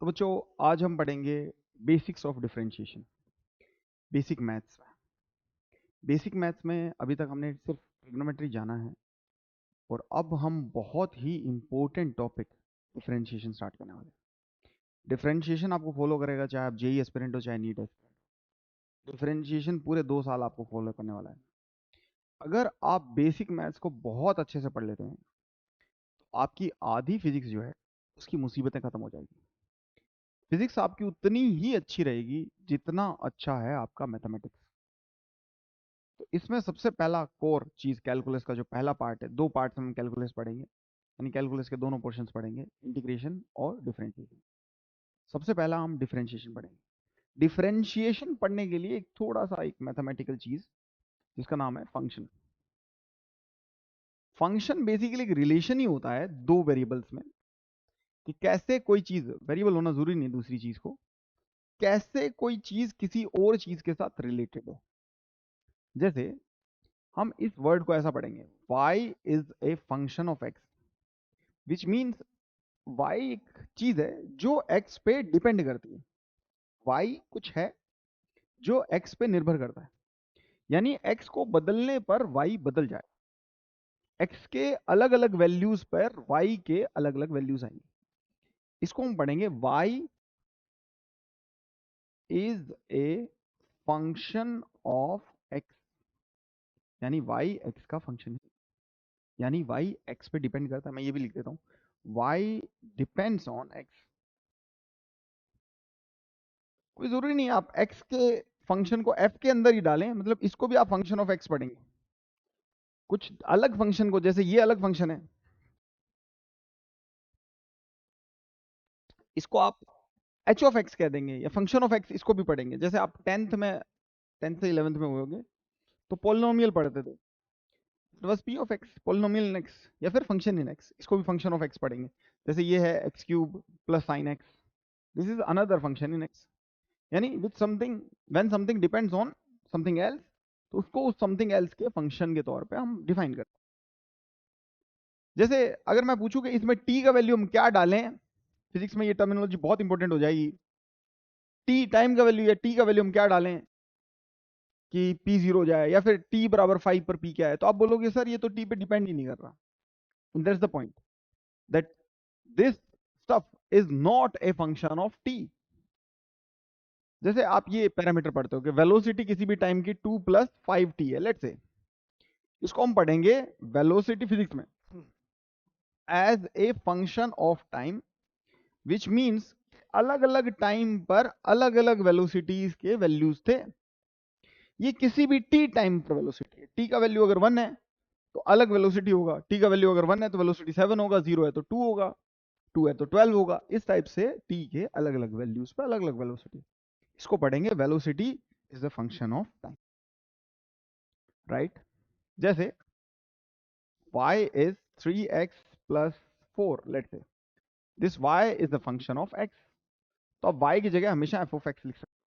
तो बच्चों आज हम पढ़ेंगे basics of differentiation, basic maths. Basic maths में अभी तक हमने सिर्फ ट्रिग्नोमेट्री जाना है और अब हम बहुत ही इंपॉर्टेंट टॉपिक डिफरेंशिएशन स्टार्ट करने वाले हैं। डिफरेंशिएशन आपको फॉलो करेगा चाहे आप जेई एस्पिरेंट हो चाहे नीट एस्पिरेंट। डिफरेंशिएशन पूरे 2 साल आपको फॉलो करने वाला है। अगर आप बेसिक मैथ्स को बहुत अच्छे से पढ़ लेते हैं तो आपकी आधी फिजिक्स जो है उसकी मुसीबतें खत्म हो जाएगी। फिजिक्स आपकी उतनी ही अच्छी रहेगी जितना अच्छा है आपका मैथमेटिक्स। तो इसमें सबसे पहला कोर चीज कैलकुलस का जो पहला पार्ट है, 2 पार्ट्स में हम कैलकुलस पढ़ेंगे, यानी कैलकुलस के दोनों पोर्शंस पढ़ेंगे, इंटीग्रेशन और डिफरेंशिएशन। सबसे पहला हम डिफरेंशिएशन पढ़ेंगे। डिफरेंशिएशन पढ़ने के लिए एक थोड़ा सा एक मैथमेटिकल चीज जिसका नाम है फंक्शन। फंक्शन बेसिकली एक रिलेशन ही होता है दो वेरिएबल्स में, कि कैसे कोई चीज, वेरिएबल होना जरूरी नहीं दूसरी चीज को, कैसे कोई चीज किसी और चीज के साथ रिलेटेड है। जैसे हम इस वर्ड को ऐसा पढ़ेंगे, y is a function of x, which means y एक चीज है जो x पे डिपेंड करती है। y कुछ है जो x पे निर्भर करता है, यानी x को बदलने पर y बदल जाए। x के अलग अलग वैल्यूज पर y के अलग अलग वैल्यूज आएंगे। इसको हम पढ़ेंगे y is a function of x, यानी y x का फंक्शन है, यानी y x पे डिपेंड करता है। मैं ये भी लिख देता हूं, y डिपेंड्स ऑन x। कोई जरूरी नहीं आप x के फंक्शन को f के अंदर ही डालें, मतलब इसको भी आप फंक्शन ऑफ x पढ़ेंगे। कुछ अलग फंक्शन को, जैसे ये अलग फंक्शन है, इसको आप h ऑफ x कह देंगे या फंक्शन ऑफ x, इसको भी पढ़ेंगे। जैसे आप 10th से 11th में होगे तो पोलिनोमियल पढ़ते थे, बस p of x, polynomial in x या फिर फंक्शन इन x, इसको भी फंक्शन ऑफ x पढ़ेंगे। जैसे ये है x cube plus sign x, this is another function in x, यानी with something, when something depends on something else, तो उसको उस समथिंग एल्स के फंक्शन के तौर पे हम डिफाइन करते हैं। जैसे अगर मैं पूछूं कि इसमें t का वैल्यू हम क्या डालें, फिजिक्स में ये टर्मिनोलॉजी बहुत इंपॉर्टेंट हो जाएगी। t टाइम का वैल्यू या t का वैल्यू हम क्या डालें कि p 0 हो जाए, या फिर t बराबर 5 पर p क्या है, तो आप बोलोगे सर ये तो t पे डिपेंड ही नहीं कर रहा। That's the point, that this stuff is not a function of t। जैसे आप ये पैरामीटर पढ़ते हो कि वेलोसिटी किसी भी टाइम की 2 + 5t है, लेट्स से, इसको हम पढ़ेंगे वेलोसिटी फिजिक्स में as a function of time, which means अलग अलग टाइम पर अलग अलग वेलोसिटीज के वैल्यूज थे। ये किसी भी टी टाइम पर वेलोसिटी है। टी का वैल्यू अगर 1 है तो अलग वेलोसिटी होगा, टी का वैल्यू अगर 1 है तो वेलोसिटी 7 होगा, 0 है तो 2 होगा, 2 है तो 12 होगा। इस टाइप से टी के अलग अलग वैल्यूज पर अलग अलग वेलोसिटी, इसको पढ़ेंगे velocity is the function of time, right. जैसे y is 3x plus 4, let's say this y is the function of x, तो आप y की जगह हमेशा f of x लिख सकते हैं।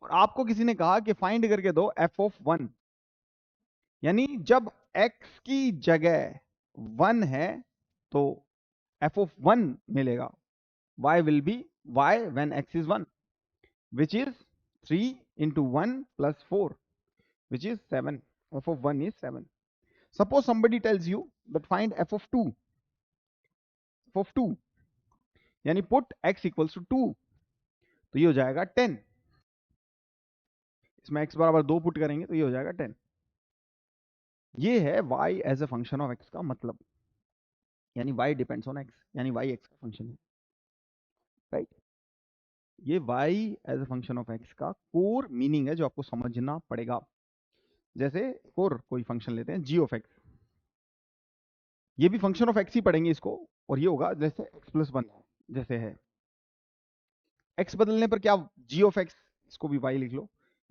और आपको किसी ने कहा कि फाइंड करके दो f of 1, यानी जब x की जगह 1 है तो f of 1 मिलेगा। y will be y when x is 1, which is 3 into 1 plus 4, which is 7. f of 1 is 7. Suppose somebody tells you that find f of 2, f of 2, यानी put x equals to 2, तो ये हो जाएगा 10। इसमें x बराबर 2 put करेंगे तो ये हो जाएगा 10। ये है y as a function of x का मतलब, यानी y डिपेंड्स ऑन x, यानी y x का फंक्शन है, राइट। ये y as a function of x का कोर मीनिंग है जो आपको समझना पड़ेगा। जैसे कोर कोई फंक्शन लेते हैं g ऑफ x, ये भी फंक्शन ऑफ x ही पढ़ेंगे इसको, और ये होगा जैसे x प्लस 1 जैसे है। x बदलने पर क्या g ऑफ x, इसको भी y लिख लो,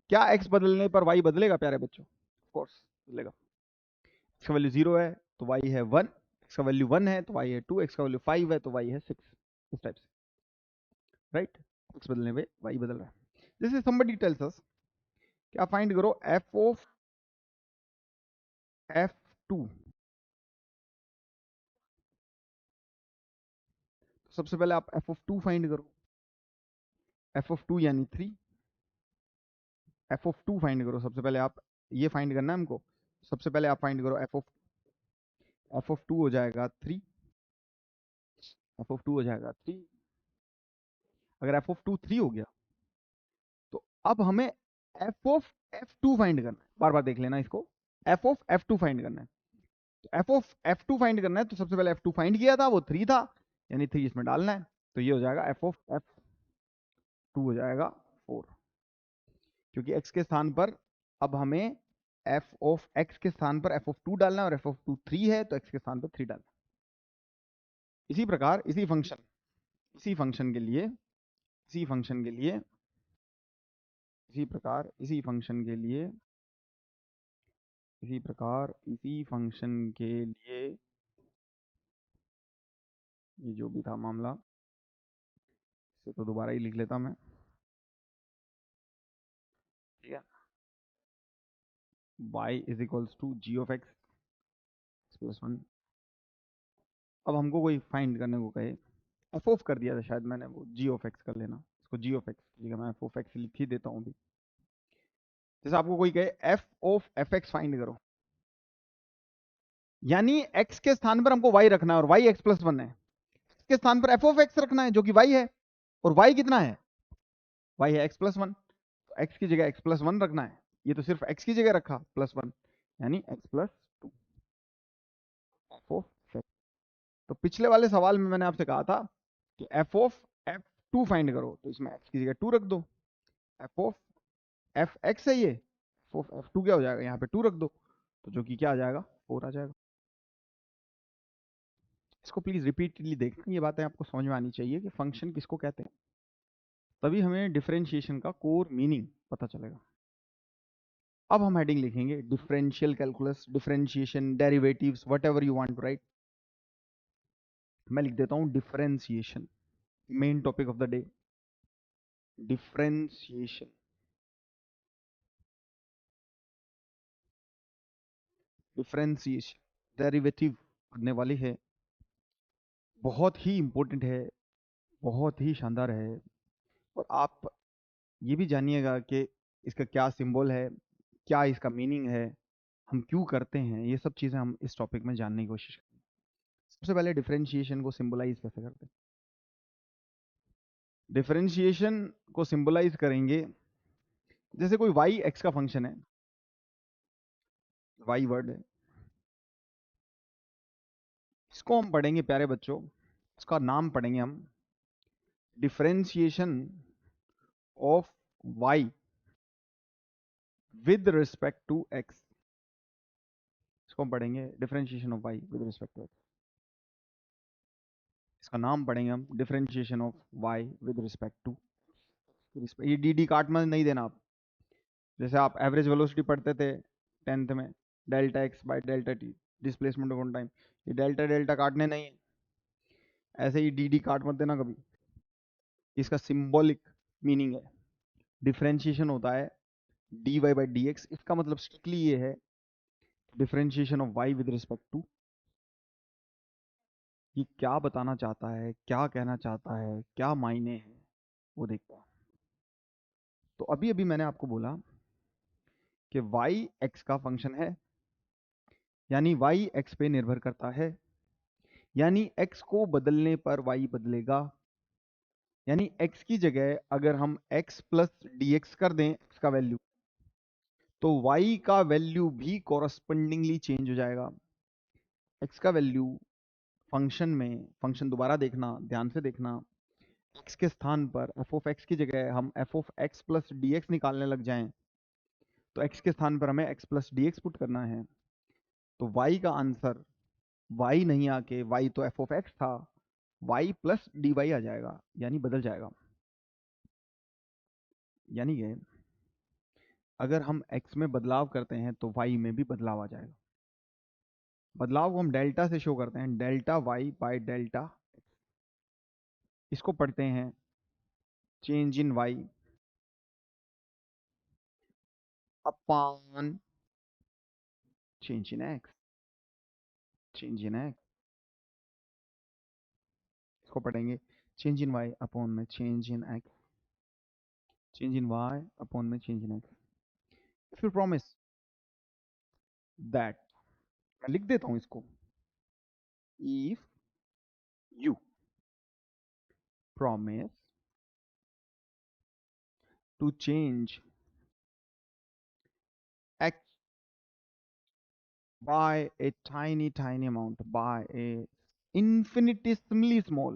क्या x बदलने पर y बदलेगा प्यारे बच्चों? ऑफ कोर्स बदलेगा। x का वैल्यू 0 है तो y है 1, x का वैल्यू 1 है तो y है 2, x का वैल्यू 5 है तो y है 6, इस टाइप से, राइट। x बदलने पे y बदल रहा है। जैसे somebody tells us क्या फाइंड करो f of f2, सबसे पहले आप एफ ऑफ टू फाइंड करो, एफ ऑफ टू यानी 3, एफ ऑफ टू फाइंड करो। सबसे पहले आप ये फाइंड करना है हमको, सबसे पहले आप फाइंड करो एफ ऑफ टू हो जाएगा 3, एफ ऑफ टू हो जाएगा 3। अगर एफ ऑफ टू 3 हो गया तो अब हमें F of F two find करना है। बार बार देख लेना इसको, F of F two find करना है। तो F of F two find करना है तो सबसे पहले एफ टू फाइंड किया था, वो 3 था, यानी 3 इसमें डालना है। तो ये हो जाएगा एफ ऑफ एफ टू हो जाएगा 4, क्योंकि एक्स के स्थान पर अब हमें एफ ऑफ एक्स के स्थान पर एफ ऑफ टू डालना है, और एफ ऑफ टू 3 है तो एक्स के स्थान पर 3 डालना है। इसी प्रकार इसी फंक्शन के लिए इसी फंक्शन के लिए इसी प्रकार इसी फंक्शन के लिए इसी प्रकार इसी फंक्शन के लिए ये जो भी था मामला, इसे तो दोबारा ही लिख लेता मैं, ठीक है। y is equals to g of x plus 1। अब हमको कोई फाइंड करने को कहे, एफ ऑफ कर दिया था शायद मैंने, वो जी ऑफ एक्स कर लेना, इसको जी ऑफ एक्स की जगह मैं एफ ऑफ एक्स लिख ही देता हूँ अभी। जैसे आपको कोई कहे F of F x find करो, यानी एक्स के स्थान पर हमको y रखना है, और y x प्लस 1 है। एक्स के स्थान पर एफ ऑफ एक्स रखना है जो कि y है, और y कितना है, y है x प्लस 1, तो x की जगह x प्लस 1 रखना है। ये तो सिर्फ x की जगह रखा प्लस 1, यानी x plus 2 F of x. तो पिछले वाले सवाल में मैंने आपसे कहा था कि F of F two find करो, तो इसमें x की जगह 2 रख दो। एफ ऑफ एफ एक्स है, ये एफ ऑफ एफ टू क्या हो जाएगा, यहाँ पे 2 रख दो, तो जो कि क्या आ जाएगा, 4 आ जाएगा। इसको प्लीज रिपीटली देखना, ये बातें आपको समझ में आनी चाहिए कि फंक्शन किसको कहते हैं, तभी हमें डिफरेंशिएशन का कोर मीनिंग पता चलेगा। अब हम हेडिंग लिखेंगे differential calculus, differentiation, derivatives, whatever you want to write. मैं लिख देता हूं differentiation, main topic of the day, differentiation. Differentiation derivative पढ़ने वाली है, बहुत ही इंपॉर्टेंट है, बहुत ही शानदार है। और आप ये भी जानिएगा कि इसका क्या सिंबल है, क्या इसका मीनिंग है, हम क्यों करते हैं, ये सब चीज़ें हम इस टॉपिक में जानने की कोशिश करेंगे। सबसे पहले डिफरेंशिएशन को सिंबलाइज कैसे करते हैं। डिफरेंशिएशन को सिंबलाइज करेंगे, जैसे कोई y x का फंक्शन है, y वर्ड है, इसको हम पढ़ेंगे प्यारे बच्चों, इसका नाम पढ़ेंगे हम differentiation of y with respect to x। इसको हम पढ़ेंगे differentiation of y with respect to x, इसका नाम पढ़ेंगे हम differentiation of y with respect to. ये डी डी काट में नहीं देना आप, जैसे आप एवरेज वेलोसिटी पढ़ते थे 10th में, delta x by delta T, displacement of time, ये डेल्टा डेल्टा काटने नहीं है, ऐसे ही डी डी काट मत देना कभी। इसका सिंबॉलिक मीनिंग है, डिफरेंशिएशन होता है D Y by D X, इसका मतलब स्ट्रिक्टली ये है differentiation of Y with respect to. ये क्या बताना चाहता है, क्या कहना चाहता है, क्या मायने हैं, वो देखता है। तो अभी अभी मैंने आपको बोला कि y x का फंक्शन है, यानी y x पे निर्भर करता है, यानी x को बदलने पर y बदलेगा, यानी x की जगह अगर हम x प्लस डी एक्स कर दें x का वैल्यू, तो y का वैल्यू भी कॉरस्पॉन्डिंगली चेंज हो जाएगा। x का वैल्यू फंक्शन में, फंक्शन दोबारा देखना, ध्यान से देखना, x के स्थान पर f ऑफ x की जगह हम f of x plus D x निकालने लग जाएं, तो x के स्थान पर हमें x plus D x put करना है, तो y का आंसर y नहीं आके, y तो f ऑफ x था, y प्लस डी वाई आ जाएगा, यानी बदल जाएगा। यानी कि अगर हम x में बदलाव करते हैं तो y में भी बदलाव आ जाएगा। बदलाव को हम डेल्टा से शो करते हैं, delta y by delta x। इसको पढ़ते हैं change in y upon change in x, change in x। इसको पढ़ेंगे चेंज इन वाई अपॉन में change in X, change in Y upon में change in X. If you promise that, मैं लिख देता हूं इसको, if you promise to change x by a tiny amount, by a infinitesimally small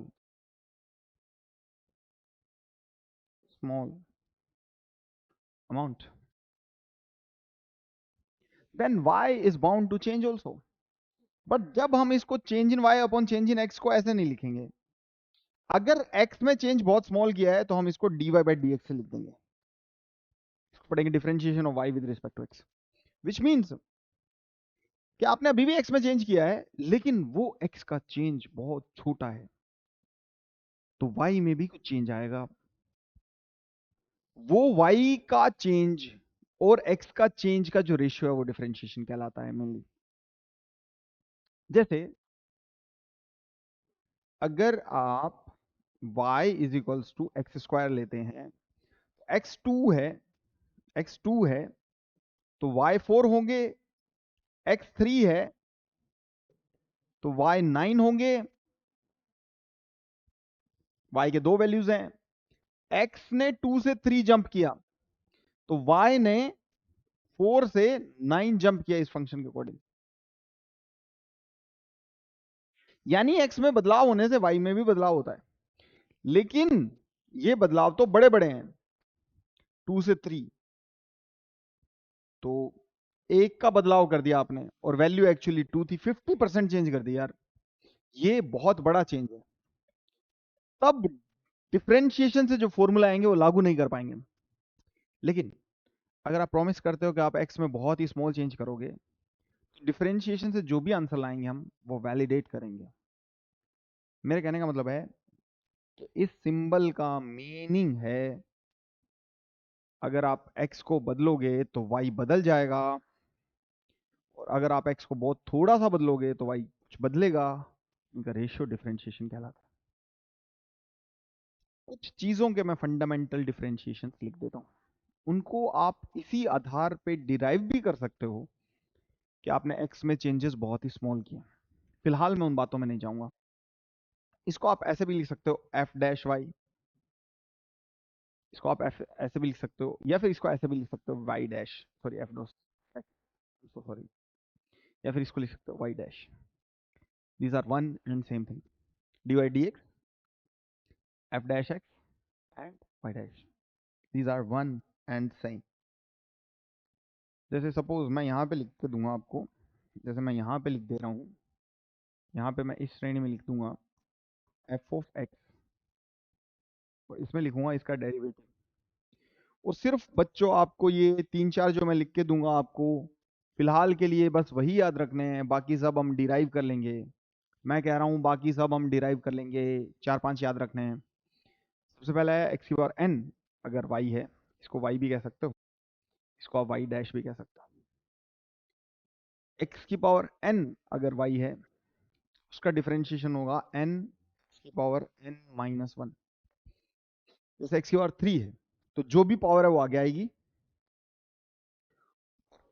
amount, then y is bound to change also. But जब हम इसको change in y upon change in x को ऐसे नहीं लिखेंगे, अगर x में change बहुत स्मॉल किया है तो हम इसको dy by dx से लिख देंगे, पढ़ेंगे differentiation of y with respect to x, which means कि आपने अभी भी x में चेंज किया है लेकिन वो x का चेंज बहुत छोटा है, तो y में भी कुछ चेंज आएगा। वो y का चेंज और x का चेंज का जो रेशियो है वो डिफरेंशिएशन कहलाता है मेनली। जैसे अगर आप y is equals to X square लेते हैं, x2 है तो y4 होंगे, x3 है तो y9 होंगे, y के दो वैल्यूज हैं, x ने 2 से 3 जंप किया तो y ने 4 से 9 जंप किया इस फंक्शन के अकॉर्डिंग। यानी x में बदलाव होने से y में भी बदलाव होता है, लेकिन ये बदलाव तो बड़े बड़े हैं, 2 से 3, तो एक का बदलाव कर दिया आपने और वैल्यू एक्चुअली 2 थी, 50% चेंज कर दिया यार, ये बहुत बड़ा चेंज है। तब डिफरेंशिएशन से जो फॉर्मूला आएंगे वो लागू नहीं कर पाएंगे। लेकिन अगर आप प्रॉमिस करते हो कि आप x में बहुत ही स्मॉल चेंज करोगे, डिफरेंशिएशन से जो भी आंसर लाएंगे हम वो वैलिडेट करेंगे। मेरे कहने का मतलब है कि इस सिंबल का मीनिंग है अगर आप x को बदलोगे तो y बदल जाएगा, और अगर आप x को बहुत थोड़ा सा बदलोगे तो y कुछ बदलेगा। इनका रेशियो डिफरेंशिएशन कहलाता है। कुछ चीजों के मैं फंडामेंटल डिफरेंशिएशन लिख देता हूं, उनको आप इसी आधार पे डिराइव भी कर सकते हो कि आपने x में चेंजेस बहुत ही स्मॉल किए। फिलहाल मैं उन बातों में नहीं जाऊंगा। इसको आप ऐसे भी लिख सकते हो f डैश y, इसको आप ऐसे भी लिख सकते हो, या फिर इसको ऐसे भी लिख सकते हो y dash, sorry f dot, sorry, या फिर इसको लिख सकते हो y dash. These are one and same thing, dy dx, f dash x and y dash, these are one and same। जैसे सपोज मैं यहाँ पे लिख के दूंगा आपको, जैसे मैं यहाँ पे लिख दे रहा हूँ, यहाँ पे मैं इस श्रेणी में लिख दूंगा f ऑफ x, और इसमें लिखूंगा इसका डेरिवेटिव। और सिर्फ बच्चों आपको ये 3-4 जो मैं लिख के दूंगा आपको, फिलहाल के लिए बस वही याद रखने हैं, बाकी सब हम डिराइव कर लेंगे। मैं कह रहा हूँ बाकी सब हम डिराइव कर लेंगे, 4-5 याद रखने हैं। सबसे पहला है एक्स की पावर n अगर y है, इसको y भी कह सकते हो, इसको आप y डैश भी कह सकते हो। x की पावर n अगर y है, उसका डिफरेंशिएशन होगा n की पावर n माइनस 1। जैसे x की पावर 3 है तो जो भी पावर है वो आगे आएगी,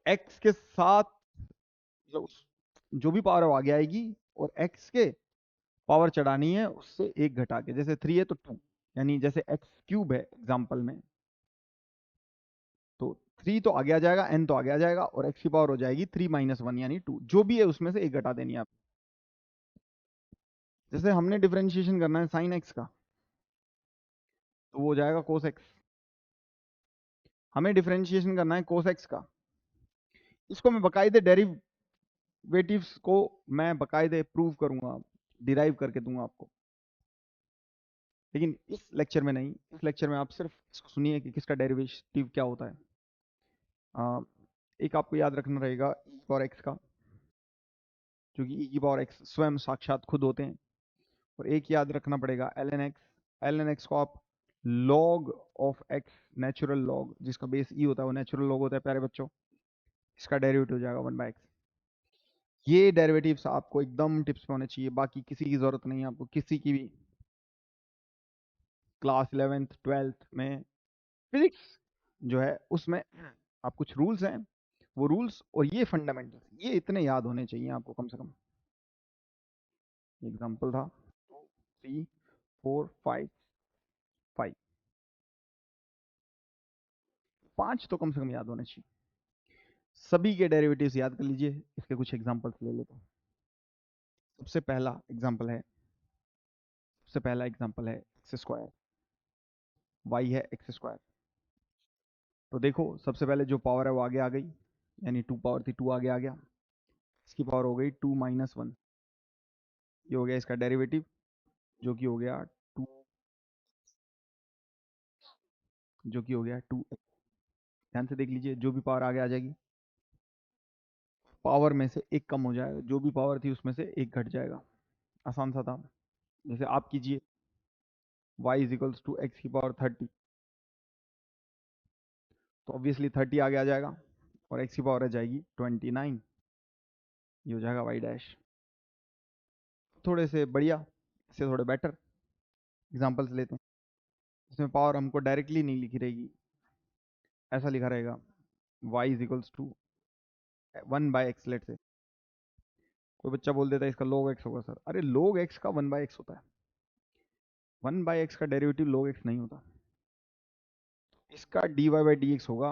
x के साथ जो भी पावर है वो आगे आएगी, और x के पावर चढ़ानी है उससे एक घटा के। जैसे 3 है तो 2, यानी जैसे x क्यूब है एग्जाम्पल में, तो 3 तो आगे आ जाएगा, n तो आगे आ जाएगा, और x की पावर हो जाएगी 3 माइनस 1 यानी 2, जो भी है उसमें से एक घटा देनी है आप। जैसे हमने डिफरेंशिएशन करना है साइन x का, तो वो हो जाएगा कोस x। हमें डिफरेंशिएशन करना है कोस x का, इसको मैं बकायदे डेरिवेटिव्स को मैं बकायदे प्रूव करूंगा, डिराइव करके दूंगा आपको। लेकिन इस लेक्चर में नहीं, इस लेक्चर में आप सिर्फ इसको सुनिए कि किसका डेरिवेटिव क्या होता है। एक आपको याद रखना रहेगा e पावर x का, जो कि e की पावर x स्वयं साक्षात खुद होते हैं, और एक याद रखना पड़ेगा ln x। ln x को आप log of x, natural log जिसका बेस e होता है वो नेचुरल लॉग होता है प्यारे बच्चों, इसका डेरिवेटिव हो जाएगा 1/x। ये डेरिवेटिव्स आपको एकदम टिप्स में होने चाहिए, बाकी किसी की जरूरत नहीं है आपको, किसी की भी। क्लास 11th 12th में फिजिक्स जो है उसमें आप कुछ रूल्स हैं, वो रूल्स और ये फंडामेंटल्स ये इतने याद होने चाहिए आपको कम से कम। एग्जाम्पल था 2 3 4 5 5 5 तो कम से कम याद होने चाहिए। सभी के डेरिवेटिव्स याद कर लीजिए, इसके कुछ एग्जांपल्स ले लेते हैं। सबसे पहला एग्जांपल है एक्स स्क्वायर, वाई है एक्स स्क्वायर। तो देखो सबसे पहले जो पावर है वो आगे आ गई, यानी 2 पावर थी 2 आगे आ गया, इसकी पावर हो गई 2 माइनस 1, ये हो गया इसका डेरिवेटिव जो कि हो गया 2, जो कि हो गया 2x। ध्यान से देख लीजिए, जो भी पावर आगे आ जाएगी पावर में से एक कम हो जाएगा, जो भी पावर थी उसमें से एक घट जाएगा। आसान सा था। जैसे आप कीजिए y is equals to X की पावर 30, तो ऑब्वियसली 30 आगे आ जाएगा और x की पावर आ जाएगी 29, ये हो जाएगा y डैश। थोड़े से बढ़िया, इससे थोड़े बेटर एग्जांपल्स लेते हैं। इसमें पावर हमको डायरेक्टली नहीं लिखी रहेगी, ऐसा लिखा रहेगा y is equals to 1/x। Let's say कोई बच्चा बोल देता है इसका log x होगा सर। अरे log x का 1/x होता है, 1/x का डेरिवेटिव log x नहीं होता। इसका dy/dx होगा।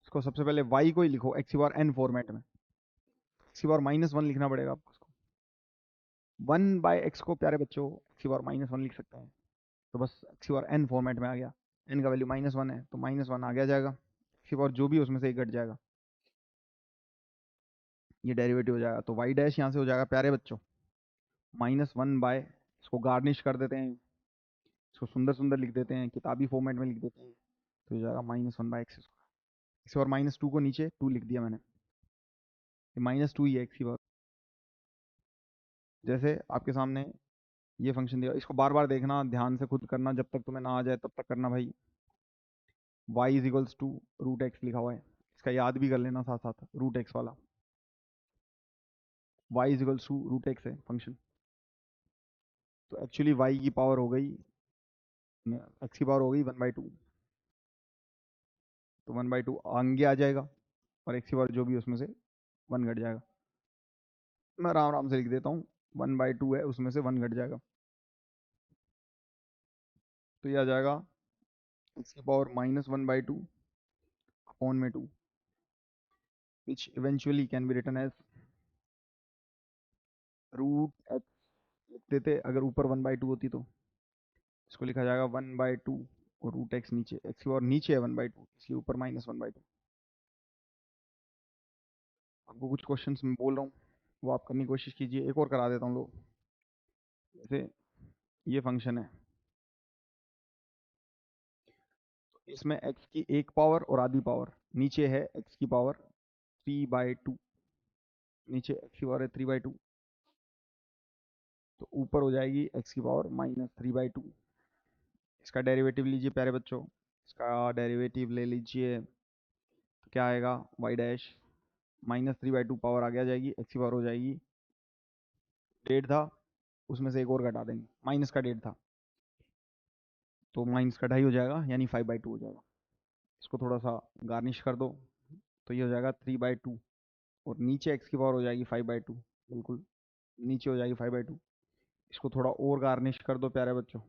इसको सबसे पहले y को ही लिखो x की पावर n फॉर्मेट में, x की पावर -1 लिखना पड़ेगा आपको। इसको 1/x को प्यारे बच्चों x की पावर -1 लिख सकते हैं, तो बस x की पावर n फॉर्मेट में आ गया। n का वैल्यू -1 है तो -1 आ गया जाएगा, x की पावर जो भी उसमें से एक घट जाएगा, ये डेरिवेटिव हो जाएगा। तो y डैश यहाँ से हो जाएगा प्यारे बच्चों -1/, इसको गार्निश कर देते हैं, इसको सुंदर सुंदर लिख देते हैं, किताबी फॉर्मेट में लिख देते हैं, तो हो जाएगा -1/x। इसके और -2 को नीचे 2 लिख दिया मैंने, -2 ही है x की पावर। जैसे आपके सामने ये फंक्शन दिया, इसको बार बार देखना, ध्यान से खुद करना, जब तक तुम्हें ना आ जाए तब तक करना भाई। y is equals to √x लिखा हुआ है, इसका याद भी कर लेना साथ साथ, √x वाला y is equals to √x है फंक्शन। तो एक्चुअली y की पावर हो गई, x की पावर हो गई 1/2, तो 1/2 आगे आ जाएगा और x की पावर जो भी उसमें से 1 घट जाएगा। मैं आराम आराम से लिख देता हूँ, 1/2 है उसमें से 1 घट जाएगा, तो ये आ जाएगा x की पावर -1/2 अपॉन में 2, which eventually can be written as √x लिख देते अगर ऊपर 1/2 होती तो। इसको लिखा जाएगा 1/2 और √x नीचे, x की पावर नीचे है 1/2 इसलिए ऊपर -1/2। आपको कुछ क्वेश्चंस मैं बोल रहा हूँ वो आप करने की कोशिश कीजिए, एक और करा देता हूँ लोग। जैसे ये फंक्शन है, इसमें x की एक पावर और आधी पावर, नीचे है x की पावर 3/2, नीचे x की पावर है 3/2, तो ऊपर हो जाएगी x की पावर -3/2। इसका डेरिवेटिव लीजिए प्यारे बच्चों, इसका डेरिवेटिव ले लीजिए, तो क्या आएगा y डैश -3/2 पावर आगे आ जाएगी, x की पावर हो जाएगी 1.5 था, उसमें से एक और घटा देंगे, माइनस का 1.5 था तो माइनस का 2.5 हो जाएगा, यानी 5/2 हो जाएगा। इसको थोड़ा सा गार्निश कर दो तो ये हो जाएगा 3/2 और नीचे x की पावर हो जाएगी 5/2, बिल्कुल नीचे हो जाएगी 5/2। इसको थोड़ा और गार्निश कर दो प्यारे बच्चों,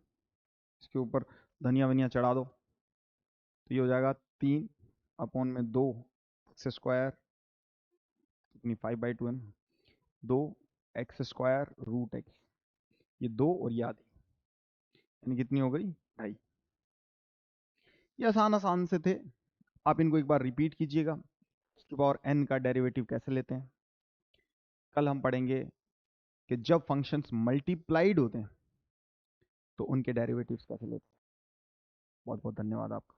इसके ऊपर धनिया वनिया चढ़ा दो, तो ये हो जाएगा 3 अपॉन में 2 एक्स स्क्वायर, इतनी 5/2 है ना, 2x² √x, ये 2 और ये आधी, यानी कितनी हो गई 2.5। ये आसान आसान से थे, आप इनको एक बार रिपीट कीजिएगा। इसकी पावर n का डेरिवेटिव कैसे लेते हैं, कल हम पढ़ेंगे कि जब फंक्शंस मल्टीप्लाइड होते हैं तो उनके डेरिवेटिव्स कैसे लेते हैं। बहुत बहुत धन्यवाद आपका।